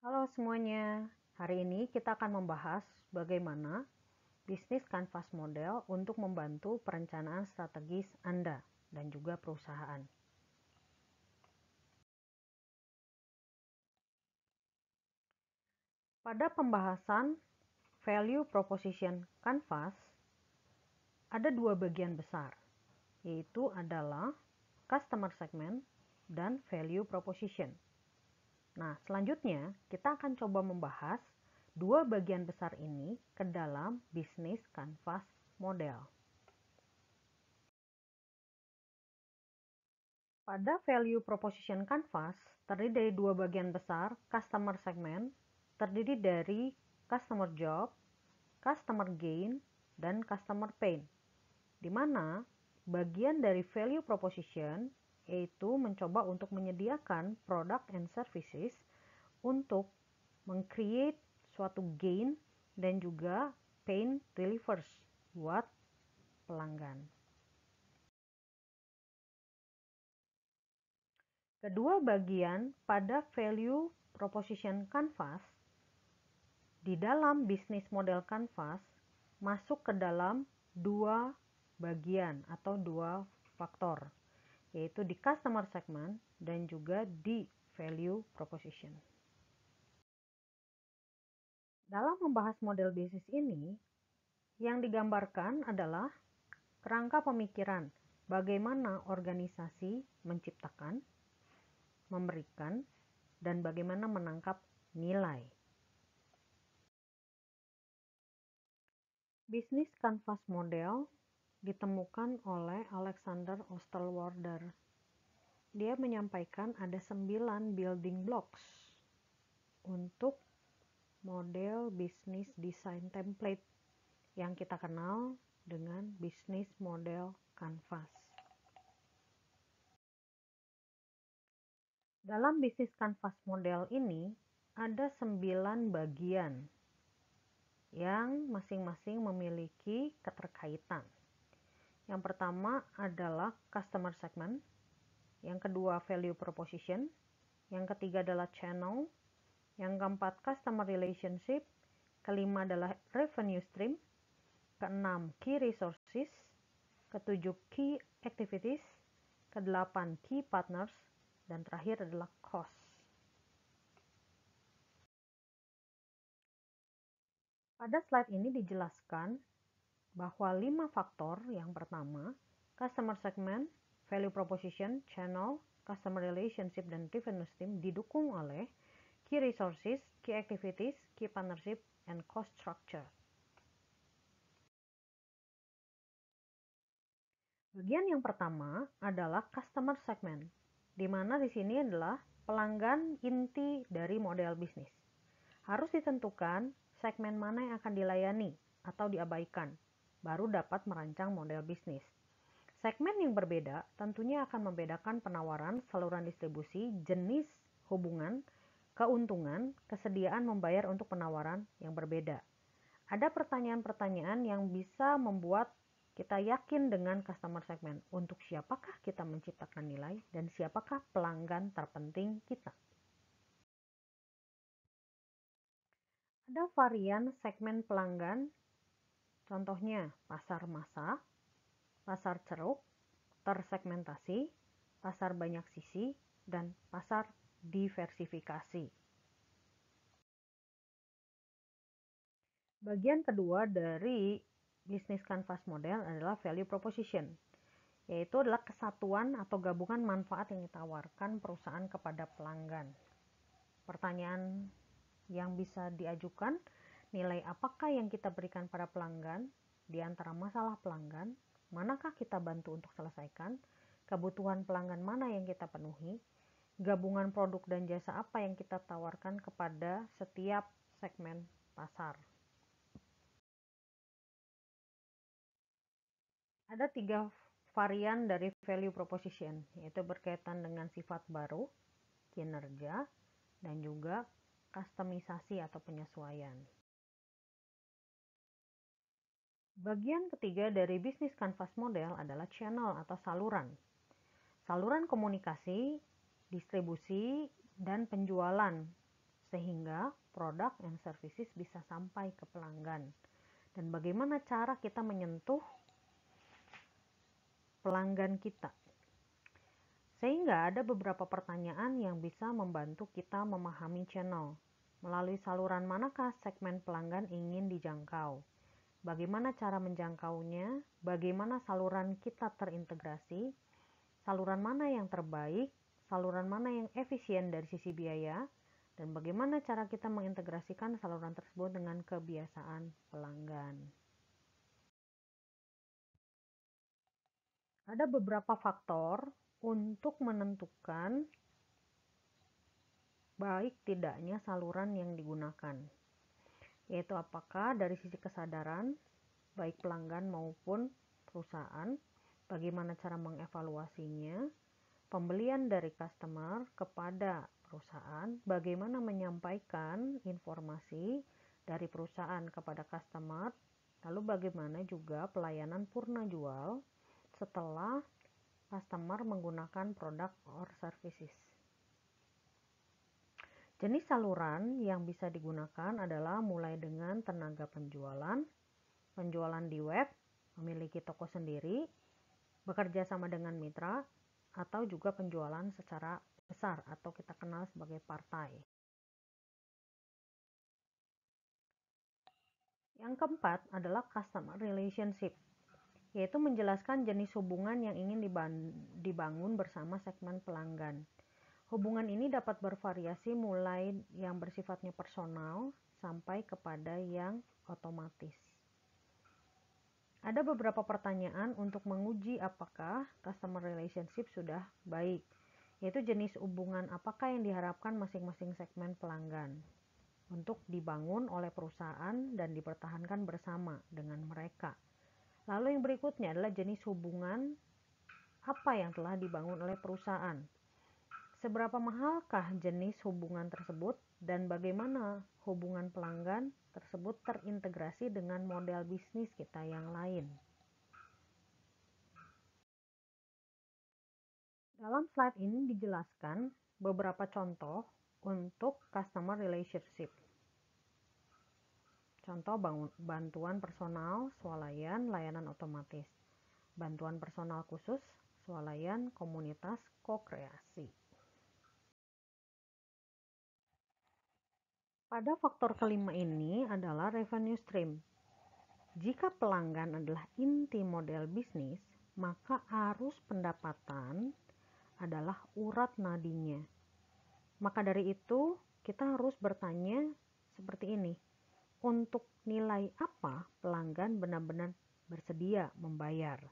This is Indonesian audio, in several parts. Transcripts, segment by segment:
Halo semuanya, hari ini kita akan membahas bagaimana bisnis kanvas model untuk membantu perencanaan strategis Anda dan juga perusahaan. Pada pembahasan value proposition canvas, ada dua bagian besar, yaitu adalah customer segment dan value proposition. Nah, selanjutnya kita akan coba membahas dua bagian besar ini ke dalam bisnis kanvas model. Pada value proposition canvas, terdiri dari dua bagian besar, customer segment, terdiri dari customer job, customer gain, dan customer pain. Di mana bagian dari value proposition yaitu mencoba untuk menyediakan product and services untuk meng-create suatu gain dan juga pain relievers buat pelanggan. Kedua bagian pada value proposition canvas di dalam bisnis model canvas masuk ke dalam dua bagian atau dua faktor, yaitu di customer segment dan juga di value proposition. Dalam membahas model bisnis ini, yang digambarkan adalah kerangka pemikiran bagaimana organisasi menciptakan, memberikan, dan bagaimana menangkap nilai. Bisnis kanvas model ditemukan oleh Alexander Osterwalder. Dia menyampaikan ada 9 building blocks untuk model bisnis design template yang kita kenal dengan bisnis model kanvas. Dalam bisnis kanvas model ini ada 9 bagian yang masing-masing memiliki keterkaitan. Yang pertama adalah customer segment, yang kedua value proposition, yang ketiga adalah channel, yang keempat customer relationship, kelima adalah revenue stream, keenam key resources, ketujuh key activities, kedelapan key partners, dan terakhir adalah cost. Pada slide ini dijelaskan bahwa 5 faktor, yang pertama, customer segment, value proposition, channel, customer relationship, dan revenue stream didukung oleh key resources, key activities, key partnership, and cost structure. Bagian yang pertama adalah customer segment, di mana di sini adalah pelanggan inti dari model bisnis. Harus ditentukan segmen mana yang akan dilayani atau diabaikan, baru dapat merancang model bisnis. Segmen yang berbeda tentunya akan membedakan penawaran, saluran distribusi, jenis hubungan, keuntungan, kesediaan membayar untuk penawaran yang berbeda. Ada pertanyaan-pertanyaan yang bisa membuat kita yakin dengan customer segment. Untuk siapakah kita menciptakan nilai dan siapakah pelanggan terpenting kita? Ada varian segmen pelanggan, contohnya pasar massa, pasar ceruk, tersegmentasi, pasar banyak sisi, dan pasar diversifikasi. Bagian kedua dari bisnis kanvas model adalah value proposition, yaitu adalah kesatuan atau gabungan manfaat yang ditawarkan perusahaan kepada pelanggan. Pertanyaan yang bisa diajukan, nilai apakah yang kita berikan pada pelanggan di antara masalah pelanggan, manakah kita bantu untuk selesaikan, kebutuhan pelanggan mana yang kita penuhi, gabungan produk dan jasa apa yang kita tawarkan kepada setiap segmen pasar. Ada 3 varian dari value proposition, yaitu berkaitan dengan sifat baru, kinerja, dan juga kustomisasi atau penyesuaian. Bagian ketiga dari bisnis kanvas model adalah channel atau saluran. Saluran komunikasi, distribusi, dan penjualan sehingga produk and services bisa sampai ke pelanggan. Dan bagaimana cara kita menyentuh pelanggan kita. Sehingga ada beberapa pertanyaan yang bisa membantu kita memahami channel. Melalui saluran manakah segmen pelanggan ingin dijangkau? Bagaimana cara menjangkaunya? Bagaimana saluran kita terintegrasi? Saluran mana yang terbaik? Saluran mana yang efisien dari sisi biaya? Dan bagaimana cara kita mengintegrasikan saluran tersebut dengan kebiasaan pelanggan. Ada beberapa faktor untuk menentukan baik tidaknya saluran yang digunakan, yaitu apakah dari sisi kesadaran baik pelanggan maupun perusahaan, bagaimana cara mengevaluasinya, pembelian dari customer kepada perusahaan, bagaimana menyampaikan informasi dari perusahaan kepada customer, lalu bagaimana juga pelayanan purna jual setelah customer menggunakan produk or services. Jenis saluran yang bisa digunakan adalah mulai dengan tenaga penjualan, penjualan di web, memiliki toko sendiri, bekerja sama dengan mitra, atau juga penjualan secara besar atau kita kenal sebagai partai. Yang keempat adalah customer relationship, yaitu menjelaskan jenis hubungan yang ingin dibangun bersama segmen pelanggan. Hubungan ini dapat bervariasi mulai yang bersifatnya personal sampai kepada yang otomatis. Ada beberapa pertanyaan untuk menguji apakah customer relationship sudah baik, yaitu jenis hubungan apakah yang diharapkan masing-masing segmen pelanggan untuk dibangun oleh perusahaan dan dipertahankan bersama dengan mereka. Lalu yang berikutnya adalah jenis hubungan apa yang telah dibangun oleh perusahaan. Seberapa mahalkah jenis hubungan tersebut dan bagaimana hubungan pelanggan tersebut terintegrasi dengan model bisnis kita yang lain. Dalam slide ini dijelaskan beberapa contoh untuk customer relationship. Contoh bantuan personal, swalayan, layanan otomatis. Bantuan personal khusus, swalayan, komunitas, ko-kreasi. Pada faktor kelima ini adalah revenue stream. Jika pelanggan adalah inti model bisnis, maka arus pendapatan adalah urat nadinya. Maka dari itu, kita harus bertanya seperti ini. Untuk nilai apa pelanggan benar-benar bersedia membayar?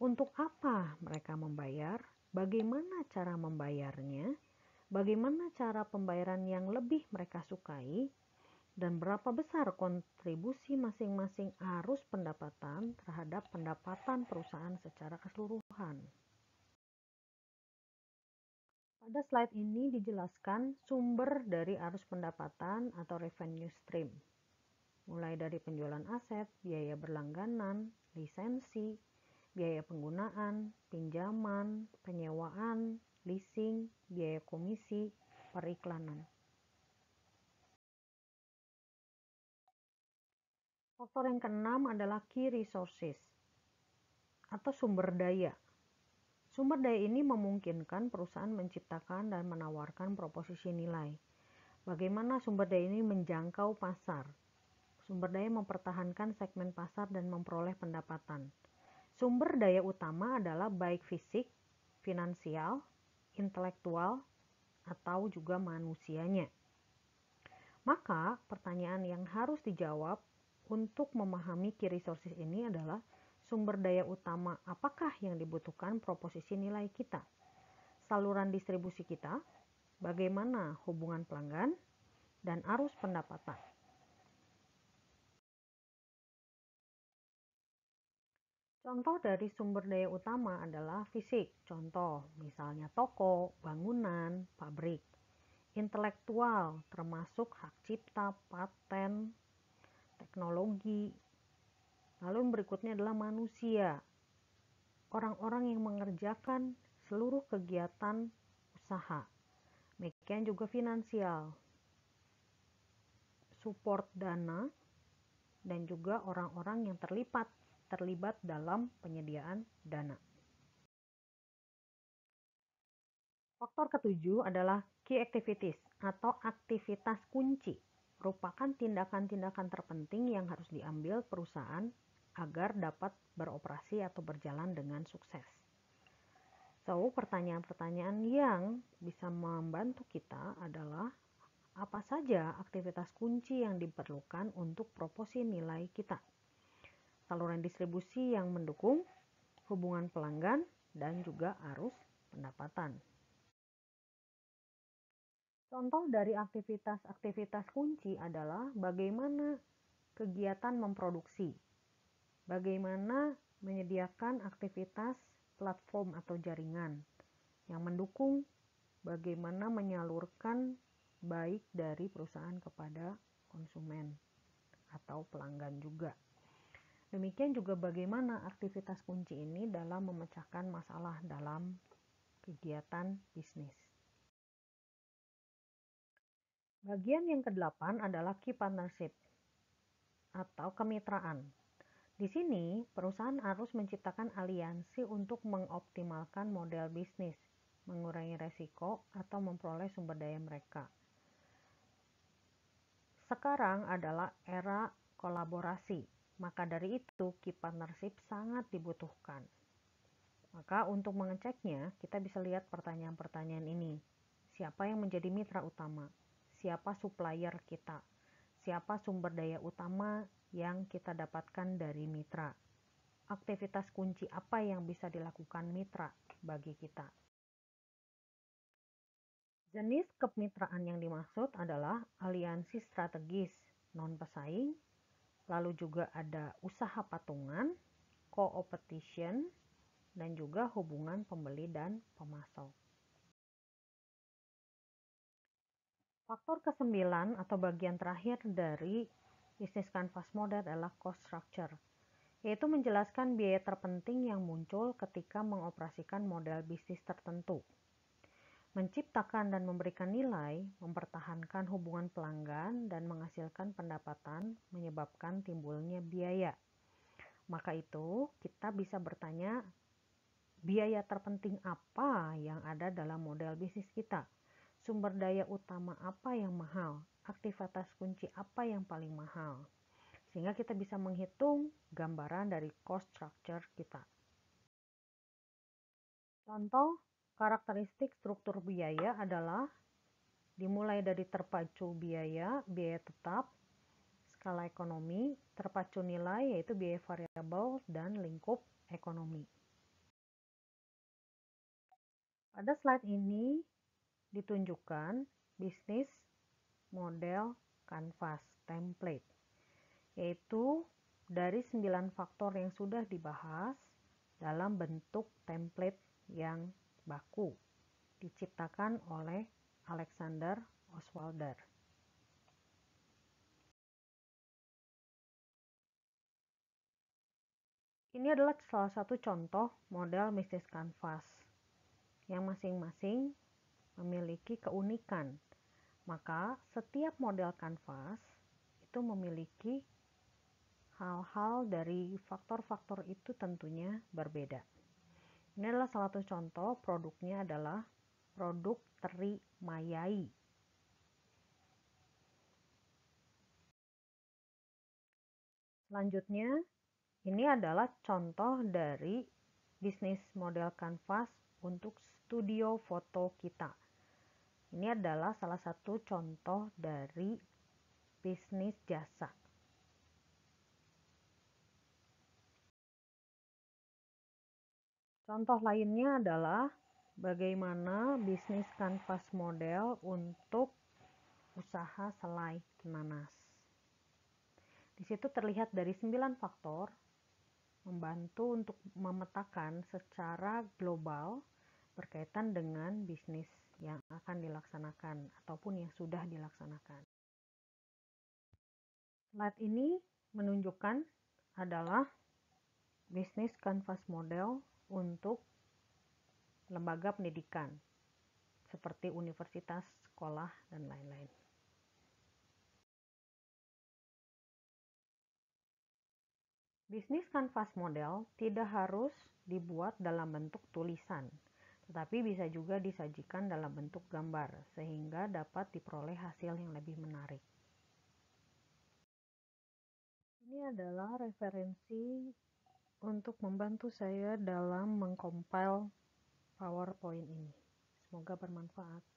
Untuk apa mereka membayar? Bagaimana cara membayarnya? Bagaimana cara pembayaran yang lebih mereka sukai? Dan berapa besar kontribusi masing-masing arus pendapatan terhadap pendapatan perusahaan secara keseluruhan. Pada slide ini dijelaskan sumber dari arus pendapatan atau revenue stream. Mulai dari penjualan aset, biaya berlangganan, lisensi, biaya penggunaan, pinjaman, penyewaan, leasing, biaya komisi, periklanan. Faktor yang keenam adalah key resources atau sumber daya. Sumber daya ini memungkinkan perusahaan menciptakan dan menawarkan proposisi nilai. Bagaimana sumber daya ini menjangkau pasar? Sumber daya mempertahankan segmen pasar dan memperoleh pendapatan. Sumber daya utama adalah baik fisik, finansial, intelektual, atau juga manusianya. Maka, pertanyaan yang harus dijawab untuk memahami key resources ini adalah sumber daya utama apakah yang dibutuhkan proposisi nilai kita, saluran distribusi kita, bagaimana hubungan pelanggan, dan arus pendapatan. Contoh dari sumber daya utama adalah fisik, contoh misalnya toko, bangunan, pabrik. Intelektual termasuk hak cipta, paten, teknologi. Lalu yang berikutnya adalah manusia, orang-orang yang mengerjakan seluruh kegiatan usaha. Demikian juga finansial, support dana, dan juga orang-orang yang terlibat dalam penyediaan dana. Faktor ketujuh adalah key activities atau aktivitas kunci, merupakan tindakan-tindakan terpenting yang harus diambil perusahaan agar dapat beroperasi atau berjalan dengan sukses. So, pertanyaan-pertanyaan yang bisa membantu kita adalah apa saja aktivitas kunci yang diperlukan untuk proporsi nilai kita, saluran distribusi yang mendukung, hubungan pelanggan, dan juga arus pendapatan. Contoh dari aktivitas-aktivitas kunci adalah bagaimana kegiatan memproduksi, bagaimana menyediakan aktivitas platform atau jaringan yang mendukung, bagaimana menyalurkan baik dari perusahaan kepada konsumen atau pelanggan juga. Demikian juga bagaimana aktivitas kunci ini dalam memecahkan masalah dalam kegiatan bisnis. Bagian yang ke-8 adalah key partnership atau kemitraan. Di sini, perusahaan harus menciptakan aliansi untuk mengoptimalkan model bisnis, mengurangi resiko, atau memperoleh sumber daya mereka. Sekarang adalah era kolaborasi, maka dari itu key partnership sangat dibutuhkan. Maka untuk mengeceknya, kita bisa lihat pertanyaan-pertanyaan ini. Siapa yang menjadi mitra utama? Siapa supplier kita? Siapa sumber daya utama yang kita dapatkan dari mitra? Aktivitas kunci apa yang bisa dilakukan mitra bagi kita? Jenis kemitraan yang dimaksud adalah aliansi strategis, non-pesaing, lalu juga ada usaha patungan, co-opetition, dan juga hubungan pembeli dan pemasok. Faktor ke-9 atau bagian terakhir dari bisnis canvas model adalah cost structure, yaitu menjelaskan biaya terpenting yang muncul ketika mengoperasikan model bisnis tertentu. Menciptakan dan memberikan nilai, mempertahankan hubungan pelanggan, dan menghasilkan pendapatan menyebabkan timbulnya biaya. Maka itu, kita bisa bertanya, biaya terpenting apa yang ada dalam model bisnis kita? Sumber daya utama apa yang mahal? Aktivitas kunci apa yang paling mahal? Sehingga kita bisa menghitung gambaran dari cost structure kita. Contoh karakteristik struktur biaya adalah dimulai dari terpacu biaya, biaya tetap, skala ekonomi, terpacu nilai yaitu biaya variabel, dan lingkup ekonomi. Pada slide ini ditunjukkan bisnis model canvas template, yaitu dari 9 faktor yang sudah dibahas dalam bentuk template yang baku, diciptakan oleh Alexander Osterwalder. Ini adalah salah satu contoh model bisnis canvas yang masing-masing memiliki keunikan. Maka setiap model kanvas itu memiliki hal-hal dari faktor-faktor itu tentunya berbeda. Ini adalah salah satu contoh, produknya adalah produk teri mayai. Selanjutnya, ini adalah contoh dari bisnis model kanvas untuk studio foto kita. Ini adalah salah satu contoh dari bisnis jasa. Contoh lainnya adalah bagaimana bisnis kanvas model untuk usaha selai nanas. Di situ terlihat dari 9 faktor membantu untuk memetakan secara global berkaitan dengan bisnis yang akan dilaksanakan ataupun yang sudah dilaksanakan. Slide ini menunjukkan adalah bisnis canvas model untuk lembaga pendidikan seperti universitas, sekolah, dan lain-lain. Bisnis kanvas model tidak harus dibuat dalam bentuk tulisan, tetapi bisa juga disajikan dalam bentuk gambar, sehingga dapat diperoleh hasil yang lebih menarik. Ini adalah referensi untuk membantu saya dalam mengcompile PowerPoint ini. Semoga bermanfaat.